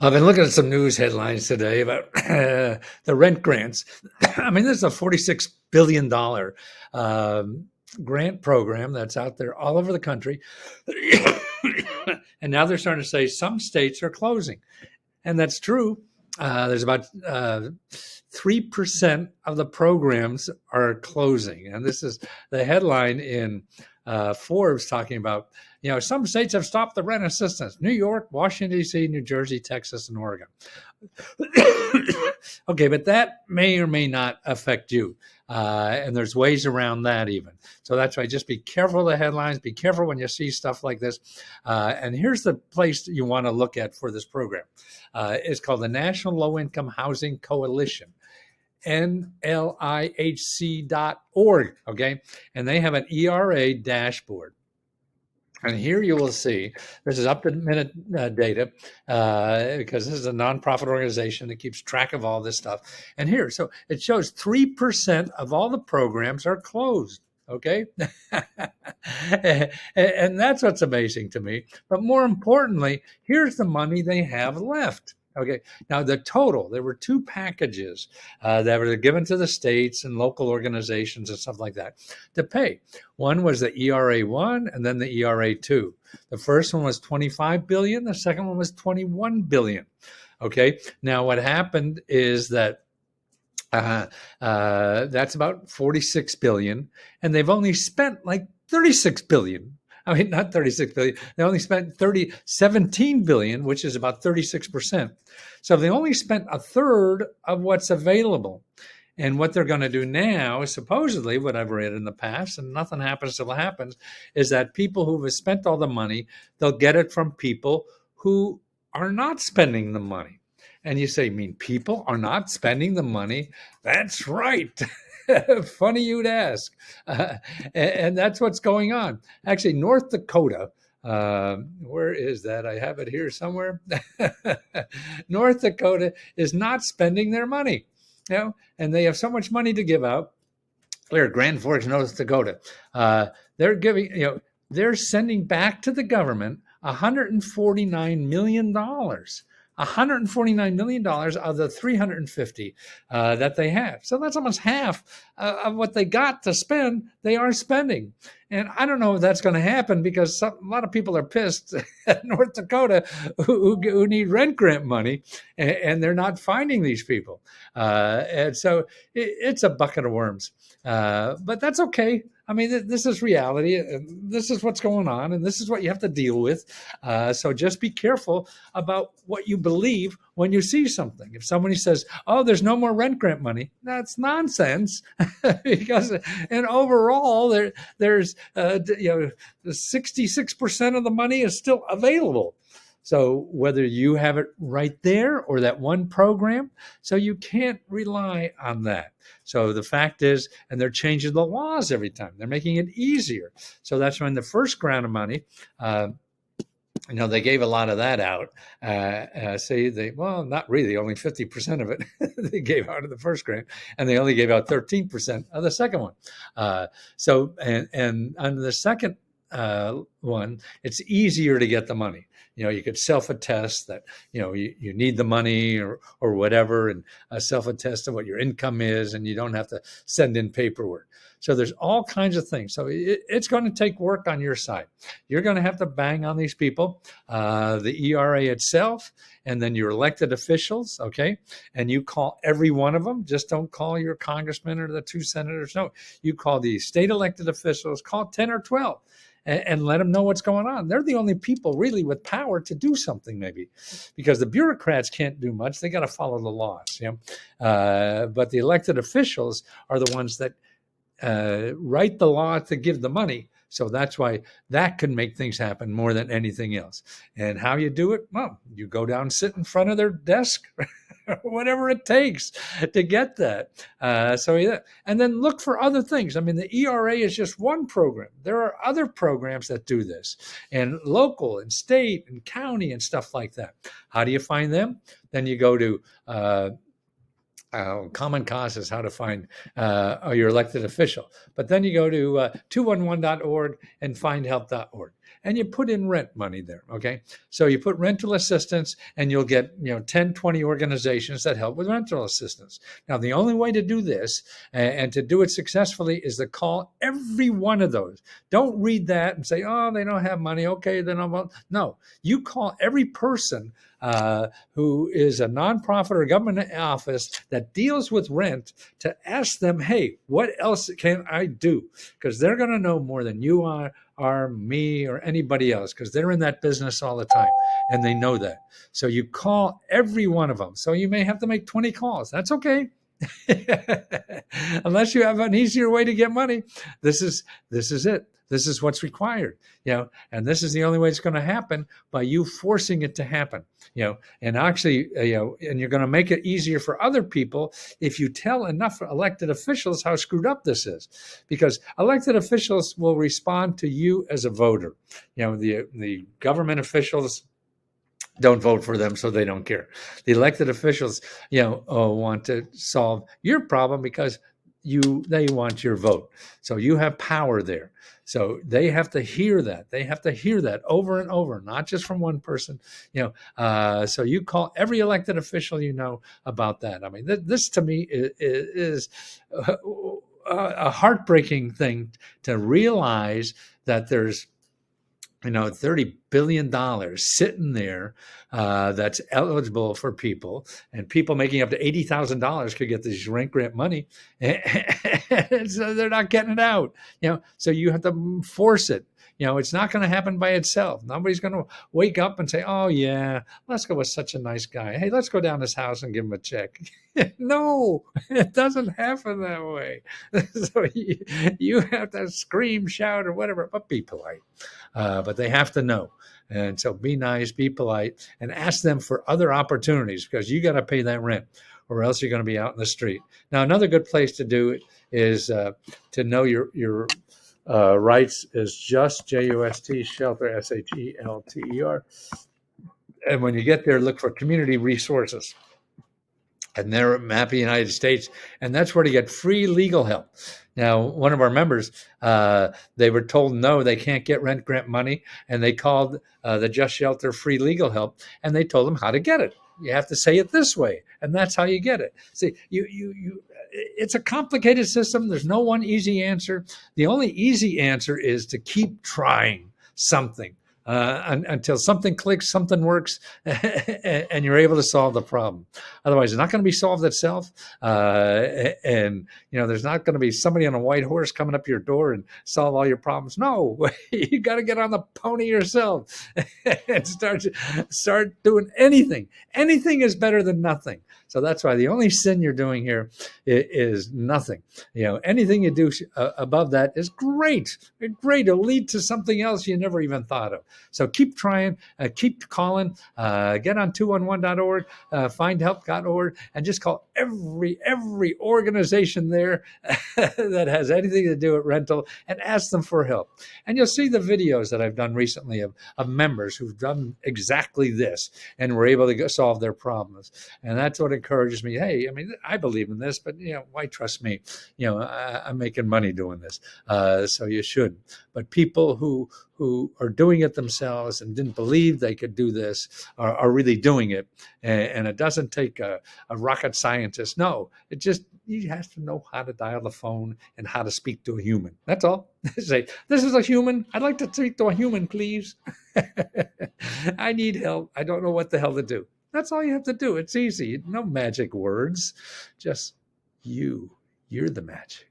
I've been looking at some news headlines today about the rent grants. I mean, this is a $46 billion grant program that's out there all over the country. And now they're starting to say some states are closing. And that's true. There's about 3% of the programs are closing. And this is the headline in Forbes talking about, some states have stopped the rent assistance: New York, Washington, D.C., New Jersey, Texas, and Oregon. Okay, but that may or may not affect you. And there's ways around that even. So that's why just be careful of the headlines. Be careful when you see stuff like this. And here's the place that you want to look at for this program. It's called the National Low Income Housing Coalition. NLIHC.org. Okay. And they have an ERA dashboard. And here you will see, this is up to minute data, because this is a nonprofit organization that keeps track of all this stuff. And here, so it shows 3% of all the programs are closed. Okay. And that's what's amazing to me. But more importantly, here's the money they have left. Okay. Now, the total, there were two packages that were given to the states and local organizations and stuff like that to pay. One was the ERA 1 and then the ERA 2. The first one was $25 billion. The second one was $21 billion. Okay. Now, what happened is that that's about $46 billion, and they've only spent like $36 billion. I mean, not 36 billion. They only spent 17 billion, which is about 36%. So they only spent a third of what's available. And what they're going to do now, supposedly, what I've read in the past, and nothing happens till it happens, is that people who have spent all the money, they'll get it from people who are not spending the money. And you say, mean people are not spending the money? That's right. Funny you'd ask. And that's what's going on. Actually, North Dakota, where is that? I have it here somewhere. North Dakota is not spending their money, and they have so much money to give out. There, Grand Forks, North Dakota. They're giving, they're sending back to the government $149 million. $149 million of the 350 that they have. So that's almost half of what they got to spend, they are spending. And I don't know if that's going to happen because a lot of people are pissed at North Dakota who need rent grant money, and they're not finding these people. And so it's a bucket of worms. But that's okay. I mean, this is reality. This is what's going on, and this is what you have to deal with. So just be careful about what you believe when you see something. If somebody says, "Oh, there's no more rent grant money," that's nonsense. Because, and overall, there's 66% of the money is still available. So whether you have it right there or that one program, so you can't rely on that. So the fact is, and they're changing the laws every time. They're making it easier. So that's when the first grant of money, they gave a lot of that out. Well, not really, only 50% of it they gave out of the first grant, and they only gave out 13% of the second one. And on the second one, it's easier to get the money. You could self-attest that, you need the money or whatever, and self-attest to what your income is, and you don't have to send in paperwork. So there's all kinds of things. So it's going to take work on your side. You're going to have to bang on these people, the ERA itself, and then your elected officials, okay? And you call every one of them. Just don't call your congressman or the two senators. No, you call the state elected officials, call 10 or 12. And let them know what's going on. They're the only people really with power to do something, maybe, because the bureaucrats can't do much. They got to follow the laws. But the elected officials are the ones that write the law to give the money. So that's why that can make things happen more than anything else. And how you do it? Well, you go down, sit in front of their desk, whatever it takes to get that. And then look for other things. I mean, the ERA is just one program. There are other programs that do this, and local and state and county and stuff like that. How do you find them? Then you go to Common Cause is how to find your elected official. But then you go to 211.org and findhelp.org. and you put in rent money there. Okay. So you put rental assistance and you'll get, 10, 20 organizations that help with rental assistance. Now, the only way to do this and to do it successfully is to call every one of those. Don't read that and say, oh, they don't have money. Okay, then I won't. No, you call every person who is a nonprofit or government office that deals with rent to ask them, hey, what else can I do? Because they're going to know more than you are, me, or anybody else, because they're in that business all the time and they know that. So you call every one of them. So you may have to make 20 calls. That's okay. Unless you have an easier way to get money. This is it. This is what's required, and this is the only way it's going to happen, by you forcing it to happen, and actually, and you're going to make it easier for other people if you tell enough elected officials how screwed up this is, because elected officials will respond to you as a voter. The government officials don't vote for them, so they don't care. The elected officials, want to solve your problem because they want your vote. So you have power there. So they have to hear that. They have to hear that over and over, not just from one person. So you call every elected official about that. I mean, this to me is a heartbreaking thing to realize that there's $30 billion sitting there that's eligible for people, and people making up to $80,000 could get this rent grant money, and so they're not getting it out. So you have to force it. It's not going to happen by itself. Nobody's going to wake up and say, oh, yeah, let's go with such a nice guy. Hey, let's go down his house and give him a check. No, it doesn't happen that way. So you have to scream, shout, or whatever, but be polite. But they have to know. And so be nice, be polite, and ask them for other opportunities, because you got to pay that rent, or else you're going to be out in the street. Now, another good place to do it is to know your rights is just JUST shelter, SHELTER. And when you get there, look for community resources. And they're Map United States, and that's where to get free legal help. Now, one of our members, they were told no, they can't get rent grant money, and they called the Just Shelter free legal help, and they told them how to get it. You have to say it this way, and that's how you get it. See, it's a complicated system. There's no one easy answer. The only easy answer is to keep trying something. Until something clicks, something works, and you're able to solve the problem. Otherwise, it's not going to be solved itself. And there's not going to be somebody on a white horse coming up your door and solve all your problems. No, you got to get on the pony yourself and start doing anything. Anything is better than nothing. So that's why the only sin you're doing here is nothing. Anything you do above that is great. It'll lead to something else you never even thought of. So keep trying, keep calling, get on 211.org, findhelp.org, and just call every organization there that has anything to do with rental and ask them for help. And you'll see the videos that I've done recently of members who've done exactly this and were able to solve their problems. And that's what encourages me. Hey, I mean, I believe in this, but why trust me? I'm making money doing this, so you should. But people who are doing it themselves and didn't believe they could do this are really doing it, and it doesn't take a rocket scientist. No, you have to know how to dial the phone and how to speak to a human. That's all. Say, this is a human. I'd like to speak to a human, please. I need help. I don't know what the hell to do. That's all you have to do. It's easy. No magic words. Just you're the magic.